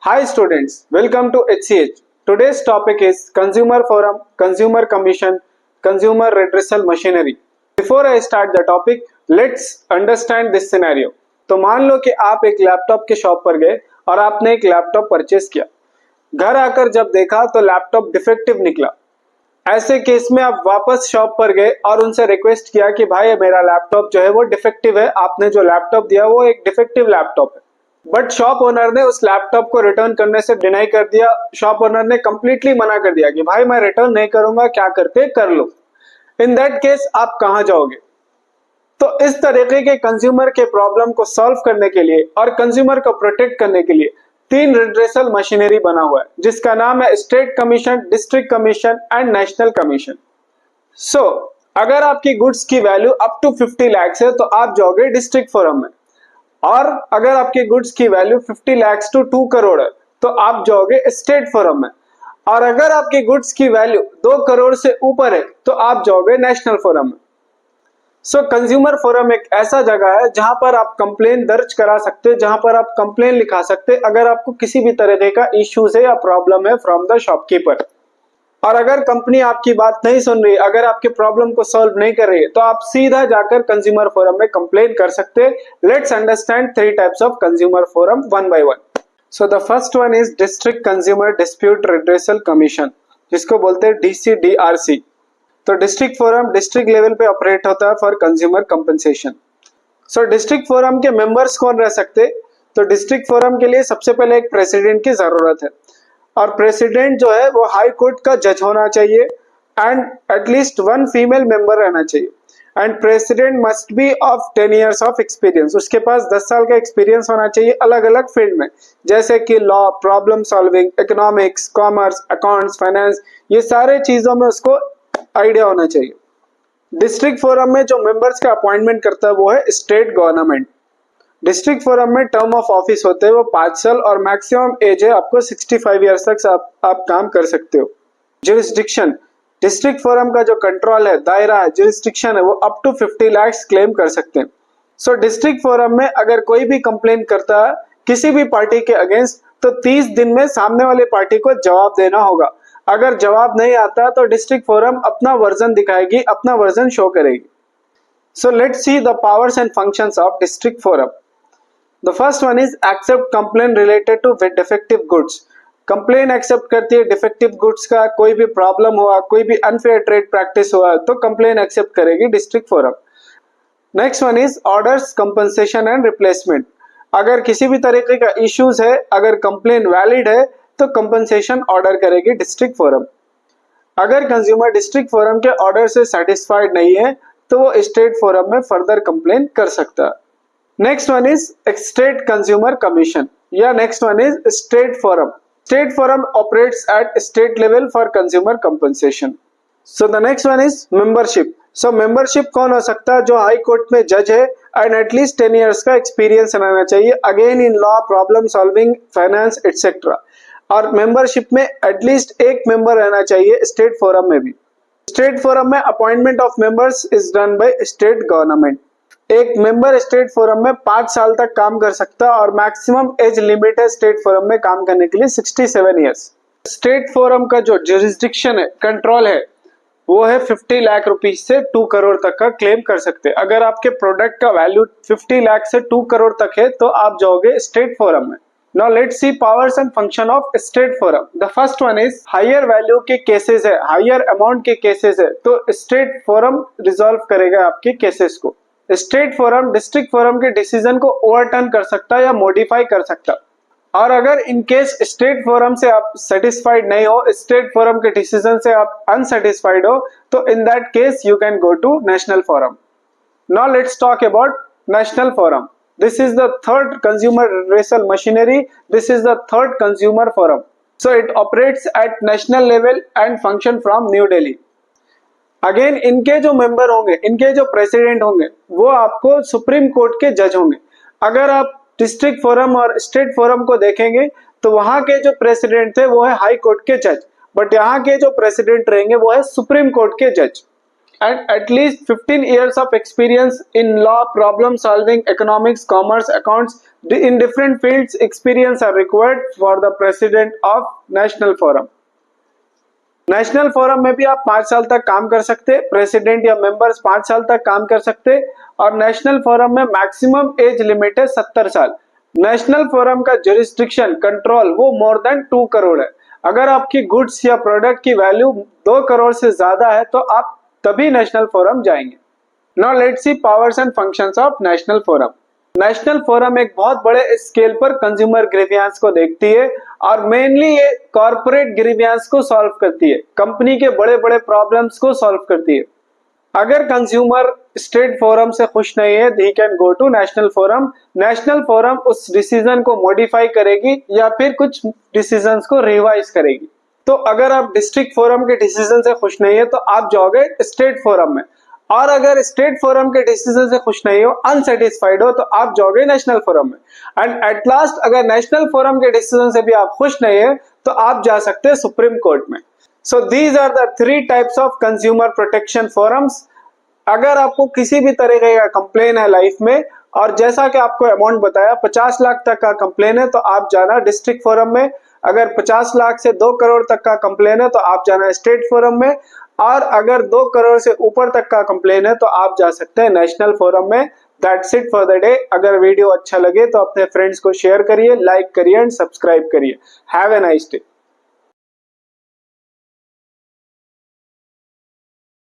Hi students, welcome to HCH. Today's topic is Consumer Forum, Consumer Commission, Consumer Redressal Machinery. Before I start the topic, let's understand this scenario. तो मान लो कि आप एक laptop के shop पर गए और आपने एक लैपटॉप परचेस किया। घर आकर जब देखा तो लैपटॉप डिफेक्टिव निकला। ऐसे केस में आप वापस शॉप पर गए और उनसे रिक्वेस्ट किया कि भाई मेरा लैपटॉप जो है वो डिफेक्टिव है, आपने जो लैपटॉप दिया वो एक डिफेक्टिव लैपटॉप है। बट शॉप ओनर ने उस लैपटॉप को रिटर्न करने से डिनाई कर दिया। शॉप ओनर ने कंप्लीटली मना कर दिया कि भाई मैं रिटर्न नहीं करूंगा, क्या करते कर लो। इन दैट केस आप कहां जाओगे? तो इस तरीके के कंज्यूमर के प्रॉब्लम को सॉल्व करने के लिए और कंज्यूमर को प्रोटेक्ट करने के लिए 3 रिड्रेसल मशीनरी बना हुआ है, जिसका नाम है state commission, district commission and national commission. So अगर आपकी गुड्स की वैल्यू अप टू 50 लाख है तो आप जाओगे डिस्ट्रिक्ट फोरम में, और अगर आपकी गुड्स की वैल्यू 50 लाख टू 2 करोड़ है तो आप जाओगे स्टेट फोरम में, और अगर आपकी गुड्स की वैल्यू 2 करोड़ से ऊपर है तो आप जाओगे नेशनल फोरम में। सो कंज्यूमर फोरम एक ऐसा जगह है जहां पर आप कंप्लेन दर्ज करा सकते, जहां पर आप कंप्लेन लिखा सकते अगर आपको किसी भी तरह का इश्यूज है या प्रॉब्लम है फ्रॉम द शॉपकीपर। और अगर कंपनी आपकी बात नहीं सुन रही, अगर आपके प्रॉब्लम को सॉल्व नहीं कर रही है, तो आप सीधा जाकर कंज्यूमर फोरम में कंप्लेन कर सकते हैं। Let's understand 3 types of consumer forum one by one. So the first one is district consumer dispute redressal commission, जिसको बोलते हैं DCDRC। तो डिस्ट्रिक्ट फोरम डिस्ट्रिक्ट लेवल पे ऑपरेट होता है for consumer compensation. So district forum के members कौन रह सकते? तो डिस्ट्रिक्ट फोरम के लिए सबसे पहले एक प्रेसिडेंट की जरूरत है, और प्रेसिडेंट जो है वो हाई कोर्ट का जज होना चाहिए एंड एटलीस्ट 1 फीमेल मेंबर रहना चाहिए। And president must be of 10 years of experience, उसके पास 10 साल का एक्सपीरियंस होना चाहिए अलग अलग फील्ड में, जैसे कि law, problem solving, economics, commerce, accounts, finance, ये सारे चीजों में उसको आइडिया होना चाहिए। डिस्ट्रिक्ट फोरम में जो मेंबर्स का अपॉइंटमेंट करता है वो है स्टेट गवर्नमेंट। डिस्ट्रिक्ट फोरम में टर्म ऑफ ऑफिस होते हैं वो 5 साल, और मैक्सिमम एज है आपको 65 ईयर्स तक आप काम कर सकते हो। जुरिस्डिक्शन, डिस्ट्रिक्ट फोरम का जो कंट्रोल है, दायरा है, जुरिस्डिक्शन है, वो अप टू 50 लाख क्लेम कर सकते हैं। सो डिस्ट्रिक्ट फोरम में अगर कोई भी कंप्लेन करता है किसी भी पार्टी के अगेंस्ट, तो 30 दिन में सामने वाले पार्टी को जवाब देना होगा। अगर जवाब नहीं आता तो डिस्ट्रिक्ट फोरम अपना वर्जन दिखाएगी, अपना वर्जन शो करेगी। So let's see the powers and functions of district forum. The first one is accept complaint related to defective goods. Complain accept करती है डिफेक्टिव गुड्स का, कोई भी प्रॉब्लम हुआ, कोई भी अनफेयर ट्रेड प्रैक्टिस हुआ तो कंप्लेन एक्सेप्ट करेगी district forum. Next one is orders compensation and replacement. अगर किसी भी तरीके का इश्यूज है, अगर कंप्लेन वैलिड है तो कंपनसेशन ऑर्डर करेगी डिस्ट्रिक्ट फोरम। अगर कंज्यूमर डिस्ट्रिक्ट फोरम के ऑर्डर से सेटिस्फाइड नहीं है तो वो स्टेट फोरम में फर्दर कंप्लेन कर सकता है। Next one is state consumer commission, या next one is state forum. State forum operates at state level for consumer compensation. So the next one is membership. So membership कौन हो सकता है? जो हाई कोर्ट में जज है एंड एटलीस्ट 10 इयर्स का एक्सपीरियंस रहना चाहिए, again in law, problem solving, finance etcetera. और मेंबरशिप में एटलीस्ट एक मेंबर रहना चाहिए स्टेट फोरम में भी। स्टेट फोरम में appointment of members is done by state government. एक मेंबर स्टेट फोरम में 5 साल तक काम कर सकता है, और मैक्सिमम एज लिमिट है स्टेट फोरम में काम करने के लिए 67 इयर्स। स्टेट फोरम का जो जुरिस्डिक्शन है, कंट्रोल है, वो है 50 लाख रुपीज से 2 करोड़ तक का क्लेम कर सकते हैं। अगर आपके प्रोडक्ट का वैल्यू 50 लाख से 2 करोड़ तक है तो आप जाओगे स्टेट फोरम में। Now let's see powers and function of state forum. The first one is higher value के केसेस है, higher amount के केसेस है, तो स्टेट फोरम रिजॉल्व करेगा आपके केसेस को। स्टेट फोरम डिस्ट्रिक्ट फोरम के डिसीजन को ओवरटर्न कर सकता है या मॉडिफाई कर सकता है। और अगर इन केस स्टेट फोरम से आप सेटिस्फाइड नहीं हो, स्टेट फोरम के डिसीजन से आप अनसेटिस्फाइड हो, तो in that case you can go to national forum. Now let's talk about national forum. This is the third consumer redressal machinery. This is the third consumer forum. So it operates at national level and function from New Delhi. Again, इनके जो member होंगे, इनके जो president होंगे, वो आपको supreme court के जज होंगे। अगर आप डिस्ट्रिक्ट फोरम और स्टेट फोरम को देखेंगे तो वहां के जो प्रेसिडेंट थे वो है हाई कोर्ट के जज, बट यहाँ के जो प्रेसिडेंट रहेंगे वो है सुप्रीम कोर्ट के जज। and at least 15 years of experience in law, problem solving, economics, commerce, accounts in different fields experience are required for the president of national forum. National forum में भी आप 5 साल तक काम कर सकते, प्रेसिडेंट या मेंबर्स 5 साल तक काम कर सकते, और नेशनल फोरम में मैक्सिमम एज लिमिट है 70 साल। नेशनल फोरम का जुरिस्डिक्शन कंट्रोल वो मोर देन 2 करोड़ है। अगर आपकी गुड्स या प्रोडक्ट की वैल्यू 2 करोड़ से ज्यादा है तो आप तभी नेशनल फोरम जाएंगे। Now let's see powers and functions of national forum. National forum एक बहुत बड़े स्केल पर कंज्यूमर ग्रीवियंस को देखती है और मेनली ये कॉर्पोरेट ग्रीवियंस को सॉल्व करती है, कंपनी के बड़े बड़े प्रॉब्लम्स को सॉल्व करती है। अगर कंज्यूमर स्टेट फोरम से खुश नहीं है, he can go to national forum. National forum उस डिसीजन को मॉडिफाई करेगी या फिर कुछ डिसीजंस को रिवाइज करेगी। तो अगर आप डिस्ट्रिक्ट फोरम के डिसीजन से खुश नहीं है तो आप जाओगे स्टेट फोरम में, और अगर स्टेट फोरम के डिसीजन से खुश नहीं हो, अनसेटिस्फाइड हो, तो आप जाओगे नेशनल फोरम में। एंड एट लास्ट अगर नेशनल फोरम के डिसीजन से भी आप खुश नहीं है तो आप जा सकते हैं सुप्रीम कोर्ट में। So these are the 3 types of consumer protection forums. अगर आपको किसी भी तरीके का कंप्लेन है लाइफ में, और जैसा कि आपको अमाउंट बताया 50 लाख तक का कंप्लेन है तो आप जाना डिस्ट्रिक्ट फोरम में, अगर 50 लाख से 2 करोड़ तक का कंप्लेन है तो आप जाना स्टेट फोरम में, और अगर 2 करोड़ से ऊपर तक का कंप्लेन है तो आप जा सकते हैं नेशनल फोरम में। That's it for the day. अगर वीडियो अच्छा लगे तो अपने फ्रेंड्स को शेयर करिए, लाइक करिए एंड सब्सक्राइब करिए। Have a nice day.